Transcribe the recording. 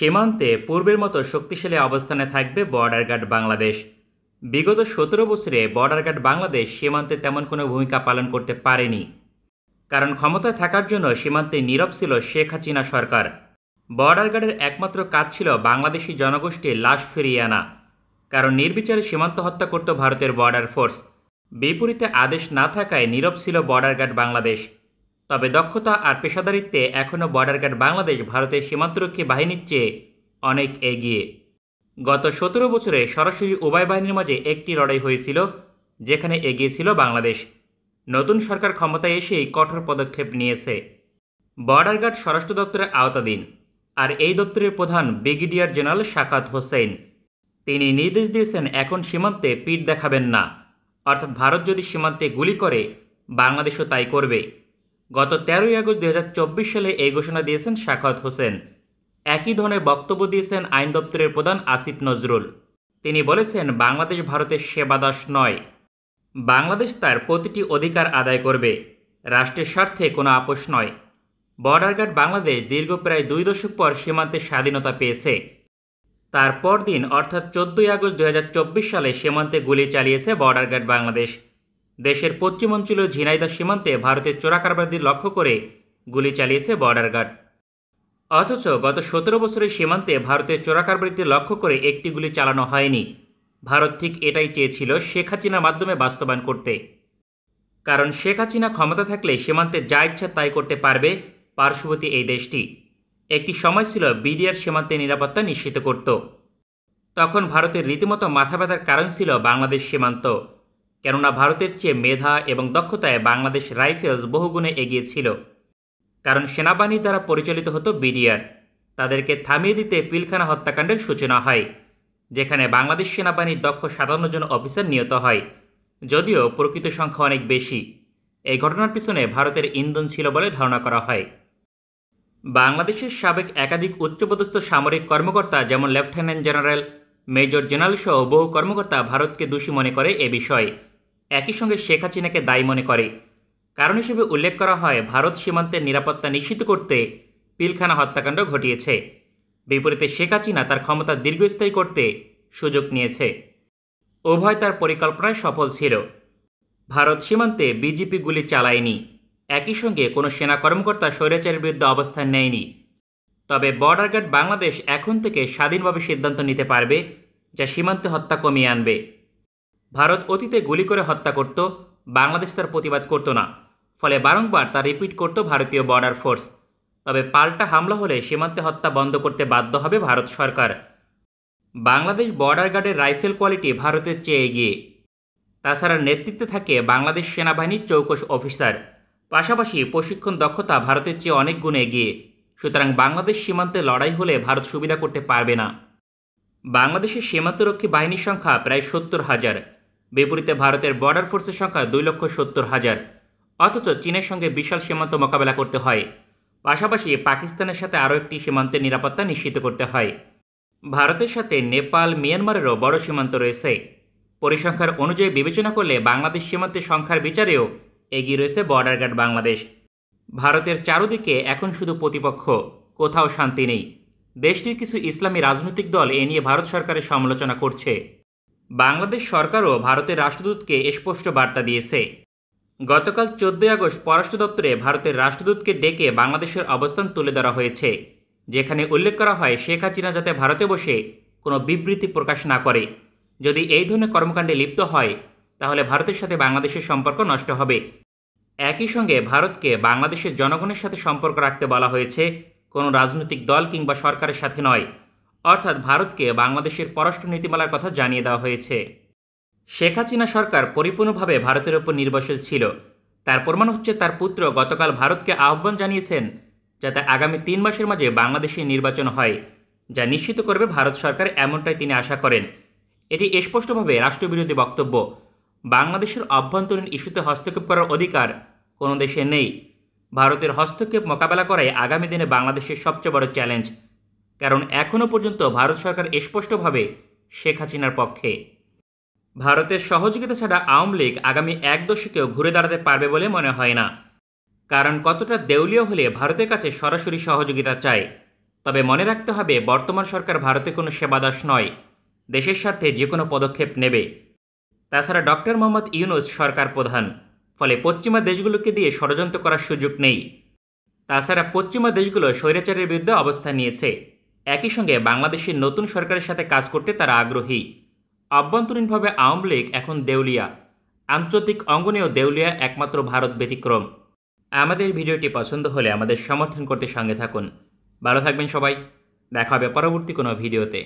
সীমান্তে পূর্বের মতো শক্তিশালী অবস্থানে থাকবে বর্ডার গার্ড বাংলাদেশ। বিগত ১৭ বছরে বর্ডার গার্ড বাংলাদেশ সীমান্তে তেমন কোনো ভূমিকা পালন করতে পারেনি, কারণ ক্ষমতায় থাকার জন্য সীমান্তে নীরব ছিল শেখ হাসিনা সরকার। বর্ডার গার্ডের একমাত্র কাজ ছিল বাংলাদেশি জনগোষ্ঠীর লাশ ফিরিয়ে আনা, কারণ নির্বিচারে সীমান্ত হত্যা করত ভারতের বর্ডার ফোর্স। বিপরীতে আদেশ না থাকায় নীরব ছিল বর্ডার গার্ড বাংলাদেশ। তবে দক্ষতা আর পেশাদারিত্বে এখনও বর্ডার গার্ড বাংলাদেশ ভারতের সীমান্তরক্ষী বাহিনীর চেয়ে অনেক এগিয়ে। গত ১৭ বছরে সরাসরি উভয় বাহিনীর মাঝে একটি লড়াই হয়েছিল, যেখানে এগিয়ে ছিল বাংলাদেশ। নতুন সরকার ক্ষমতায় এসেই কঠোর পদক্ষেপ নিয়েছে। বর্ডার গার্ড স্বরাষ্ট্র দপ্তরের আওতাধীন, আর এই দপ্তরের প্রধান ব্রিগেডিয়ার জেনারেল শাকাত হোসেন। তিনি নির্দেশ দিয়েছেন এখন সীমান্তে পিঠ দেখাবেন না, অর্থাৎ ভারত যদি সীমান্তে গুলি করে বাংলাদেশও তাই করবে। গত ১৩ই আগস্ট ২০২৪ সালে এই ঘোষণা দিয়েছেন শাকাত হোসেন। একই ধরনের বক্তব্য দিয়েছেন আইন দপ্তরের প্রধান আসিফ নজরুল। তিনি বলেছেন, বাংলাদেশ ভারতের সেবাদাস নয়, বাংলাদেশ তার প্রতিটি অধিকার আদায় করবে, রাষ্ট্রের স্বার্থে কোনো আপোষ নয়। বর্ডার গার্ড বাংলাদেশ দীর্ঘ প্রায় ২ দশক পর সীমান্তে স্বাধীনতা পেয়েছে। তার পরদিন অর্থাৎ ১৪ই আগস্ট ২০২৪ সালে সীমান্তে গুলি চালিয়েছে বর্ডার গার্ড বাংলাদেশ। দেশের পশ্চিমাঞ্চল ঝিনাইদহ সীমান্তে ভারতের চোরাকারবারিদের লক্ষ্য করে গুলি চালিয়েছে বর্ডার গার্ড। অথচ গত ১৭ বছরের সীমান্তে ভারতের চোরাকারবারিদের লক্ষ্য করে একটি গুলি চালানো হয়নি। ভারত ঠিক এটাই চেয়েছিল শেখ হাসিনার মাধ্যমে বাস্তবায়ন করতে, কারণ শেখ হাসিনা ক্ষমতা থাকলে সীমান্তে যা ইচ্ছা তাই করতে পারবে পার্শ্ববর্তী এই দেশটি। একটি সময় ছিল বিডিআর সীমান্তে নিরাপত্তা নিশ্চিত করত। তখন ভারতের রীতিমতো মাথা ব্যথার কারণ ছিল বাংলাদেশ সীমান্ত, কেননা ভারতের চেয়ে মেধা এবং দক্ষতায় বাংলাদেশ রাইফেলস বহুগুণে এগিয়ে ছিল। কারণ সেনাবাহিনীর দ্বারা পরিচালিত হতো বিডিআর। তাদেরকে থামিয়ে দিতে পিলখানা হত্যাকাণ্ডের সূচনা হয়, যেখানে বাংলাদেশ সেনাবাহিনীর দক্ষ ৫৭ জন অফিসার নিহত হয়, যদিও প্রকৃত সংখ্যা অনেক বেশি। এই ঘটনার পিছনে ভারতের ইন্ধন ছিল বলে ধারণা করা হয়। বাংলাদেশের সাবেক একাধিক উচ্চপদস্থ সামরিক কর্মকর্তা যেমন লেফটেন্যান্ট জেনারেল, মেজর জেনারেল সহ বহু কর্মকর্তা ভারতকে দোষী মনে করে এ বিষয়ে। একই সঙ্গে শেখ হাসিনাকে দায়ী মনে করে। কারণ হিসেবে উল্লেখ করা হয়, ভারত সীমান্তের নিরাপত্তা নিশ্চিত করতে পিলখানা হত্যাকাণ্ড ঘটিয়েছে। বিপরীতে শেখ হাসিনা তার ক্ষমতা দীর্ঘস্থায়ী করতে সুযোগ নিয়েছে। উভয় তার পরিকল্পনায় সফল ছিল। ভারত সীমান্তে বিজিপি গুলি চালায়নি, একই সঙ্গে কোনো সেনা কর্মকর্তা স্বৈরাচারের বিরুদ্ধে অবস্থান নেয়নি। তবে বর্ডার গার্ড বাংলাদেশ এখন থেকে স্বাধীনভাবে সিদ্ধান্ত নিতে পারবে, যা সীমান্তে হত্যা কমিয়ে আনবে। ভারত অতীতে গুলি করে হত্যা করত, বাংলাদেশ তার প্রতিবাদ করত না, ফলে বারংবার তা রিপিট করত ভারতীয় বর্ডার ফোর্স। তবে পাল্টা হামলা হলে সীমান্তে হত্যা বন্ধ করতে বাধ্য হবে ভারত সরকার। বাংলাদেশ বর্ডার গার্ডের রাইফেল কোয়ালিটি ভারতের চেয়ে এগিয়ে। তাছাড়া নেতৃত্বে থাকে বাংলাদেশ সেনাবাহিনীর চৌকস অফিসার, পাশাপাশি প্রশিক্ষণ দক্ষতা ভারতের চেয়ে অনেক গুণ এগিয়ে। সুতরাং বাংলাদেশ সীমান্তে লড়াই হলে ভারত সুবিধা করতে পারবে না। বাংলাদেশের সীমান্তরক্ষী বাহিনীর সংখ্যা প্রায় ৭০,০০০, বিপরীতে ভারতের বর্ডার ফোর্সের সংখ্যা ২,৭০,০০০। অথচ চীনের সঙ্গে বিশাল সীমান্ত মোকাবেলা করতে হয়, পাশাপাশি পাকিস্তানের সাথে আরও একটি সীমান্তের নিরাপত্তা নিশ্চিত করতে হয়। ভারতের সাথে নেপাল, মিয়ানমারেরও বড় সীমান্ত রয়েছে। পরিসংখ্যার অনুযায়ী বিবেচনা করলে বাংলাদেশ সীমান্তের সংখ্যার বিচারেও এগিয়ে রয়েছে বর্ডার গার্ড বাংলাদেশ। ভারতের চারদিকে এখন শুধু প্রতিপক্ষ, কোথাও শান্তি নেই। দেশটির কিছু ইসলামী রাজনৈতিক দল এ নিয়ে ভারত সরকারের সমালোচনা করছে। বাংলাদেশ সরকারও ভারতের রাষ্ট্রদূতকে স্পষ্ট বার্তা দিয়েছে। গতকাল ১৪ই আগস্ট পররাষ্ট্র দপ্তরে ভারতের রাষ্ট্রদূতকে ডেকে বাংলাদেশের অবস্থান তুলে ধরা হয়েছে, যেখানে উল্লেখ করা হয় শেখ হাসিনা যাতে ভারতে বসে কোনো বিবৃতি প্রকাশ না করে। যদি এই ধরনের কর্মকাণ্ডে লিপ্ত হয়, তাহলে ভারতের সাথে বাংলাদেশের সম্পর্ক নষ্ট হবে। একই সঙ্গে ভারতকে বাংলাদেশের জনগণের সাথে সম্পর্ক রাখতে বলা হয়েছে, কোনো রাজনৈতিক দল কিংবা সরকারের সাথে নয়। অর্থাৎ ভারতকে বাংলাদেশের পররাষ্ট্র নীতিমালার কথা জানিয়ে দেওয়া হয়েছে। শেখ হাসিনা সরকার পরিপূর্ণভাবে ভারতের ওপর নির্ভরশীল ছিল। তার প্রমাণ হচ্ছে তার পুত্র গতকাল ভারতকে আহ্বান জানিয়েছেন যাতে আগামী ৩ মাসের মাঝে বাংলাদেশে নির্বাচন হয়, যা নিশ্চিত করবে ভারত সরকার, এমনটাই তিনি আশা করেন। এটি স্পষ্টভাবে রাষ্ট্রবিরোধী বক্তব্য। বাংলাদেশের অভ্যন্তরীণ ইস্যুতে হস্তক্ষেপ করার অধিকার কোনো দেশে নেই। ভারতের হস্তক্ষেপ মোকাবেলা করাই আগামী দিনে বাংলাদেশের সবচেয়ে বড় চ্যালেঞ্জ, কারণ এখনও পর্যন্ত ভারত সরকার স্পষ্টভাবে শেখ হাসিনার পক্ষে। ভারতের সহযোগিতা ছাড়া আওয়ামী লীগ আগামী ১ দশকেও ঘুরে দাঁড়াতে পারবে বলে মনে হয় না। কারণ কতটা দেউলিয়া হলে ভারতের কাছে সরাসরি সহযোগিতা চায়। তবে মনে রাখতে হবে বর্তমান সরকার ভারতে কোনো সেবাদাস নয়, দেশের স্বার্থে যে কোনো পদক্ষেপ নেবে। তাছাড়া ডক্টর মোহাম্মদ ইউনূস সরকার প্রধান, ফলে পশ্চিমা দেশগুলোকে দিয়ে ষড়যন্ত্র করার সুযোগ নেই। তাছাড়া পশ্চিমা দেশগুলো স্বৈরাচারের বিরুদ্ধে অবস্থান নিয়েছে, একই সঙ্গে বাংলাদেশের নতুন সরকারের সাথে কাজ করতে তারা আগ্রহী। অভ্যন্তরীণভাবে আওয়ামী লীগ এখন দেউলিয়া, আন্তর্জাতিক অঙ্গনেও দেউলিয়া, একমাত্র ভারত ব্যতিক্রম। আমাদের ভিডিওটি পছন্দ হলে আমাদের সমর্থন করতে সঙ্গে থাকুন। ভালো থাকবেন সবাই, দেখা হবে পরবর্তী কোনো ভিডিওতে।